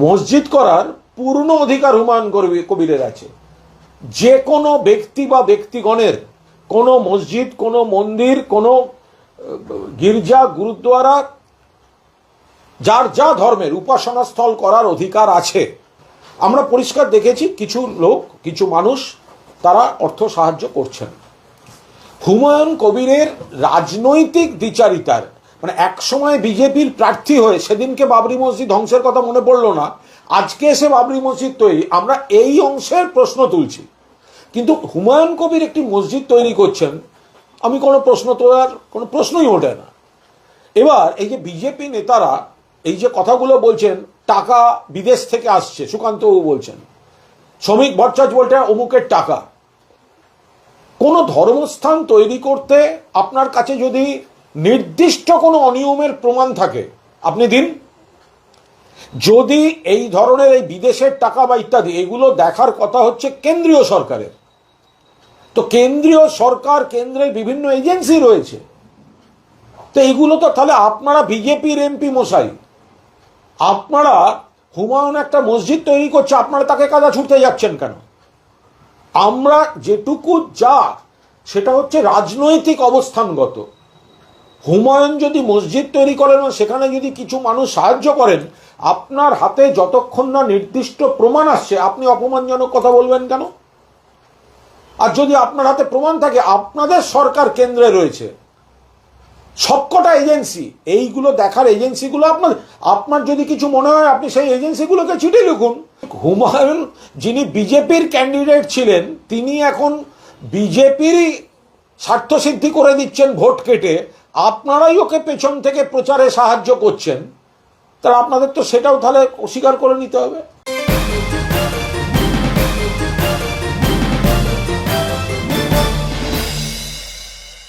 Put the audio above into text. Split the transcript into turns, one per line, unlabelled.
মসজিদ করার পূর্ণ অধিকার হুমায়ুন কবিরের আছে। যে কোনো ব্যক্তি বা ব্যক্তিগণের কোনো মসজিদ, কোনো মন্দির, কোনো গির্জা, গুরুদ্বারা, যার যা ধর্মের উপাসনা স্থল করার অধিকার আছে। আমরা পরিষ্কার দেখেছি কিছু লোক, কিছু মানুষ তারা অর্থ সাহায্য করছেন। হুমায়ুন কবিরের রাজনৈতিক দ্বিচারিতার, মানে এক সময় বিজেপির প্রার্থী হয়ে সেদিনকে বাবরি মসজিদ ধ্বংসের কথা মনে পড়লো না, আজকে এসে বাবরি মসজিদ তৈরি, আমরা এই অংশের প্রশ্ন তুলছি। কিন্তু হুমায়ুন কবির একটি মসজিদ তৈরি করছেন, আমি কোনো প্রশ্ন তোলার কোনো প্রশ্নই ওঠে না। এবার এই যে বিজেপি নেতারা এই যে কথাগুলো বলছেন, টাকা বিদেশ থেকে আসছে, সুকান্তবাবু বলছেন, শ্রমিক ভট্টাচার্য বলছেন অমুকের টাকা। কোনো ধর্মস্থান তৈরি করতে আপনার কাছে যদি নির্দিষ্ট কোনো অনিয়মের প্রমাণ থাকে আপনি দিন। যদি এই ধরনের এই বিদেশের টাকা বা ইত্যাদি এগুলো দেখার কথা হচ্ছে কেন্দ্রীয় সরকারের, তো কেন্দ্রীয় সরকার, কেন্দ্রের বিভিন্ন এজেন্সি রয়েছে, তো এইগুলো তো তাহলে আপনারা বিজেপির এমপি মশাই, আপনারা হুমায়ুন একটা মসজিদ তৈরি করছে, আপনারা তাকে কাদা ছুটতে যাচ্ছেন কেন? আমরা যেটুকু যা সেটা হচ্ছে রাজনৈতিক অবস্থানগত। হুমায়ুন যদি মসজিদ তৈরি করেন, সেখানে যদি কিছু মানুষ সাহায্য করেন, আপনার হাতে যতক্ষণ না নির্দিষ্ট প্রমাণ আসছে আপনি অপমানজনক কথা বলবেন কেন? আর যদি আপনার হাতে প্রমাণ থাকে, আপনাদের সরকার কেন্দ্রে রয়েছে সবকটা এজেন্সি, এইগুলো দেখার এজেন্সিগুলো আপনার যদি কিছু মনে হয় আপনি সেই এজেন্সিগুলোকে চিঠি লিখুন। হুমায়ুন যিনি বিজেপির ক্যান্ডিডেট ছিলেন, তিনি এখন বিজেপিরই স্বার্থসিদ্ধি করে দিচ্ছেন ভোট কেটে, আপনারাই ওকে পেছন থেকে প্রচারে সাহায্য করছেন, তাহলে আপনাদের তো সেটাও তাহলে অস্বীকার করে নিতে হবে।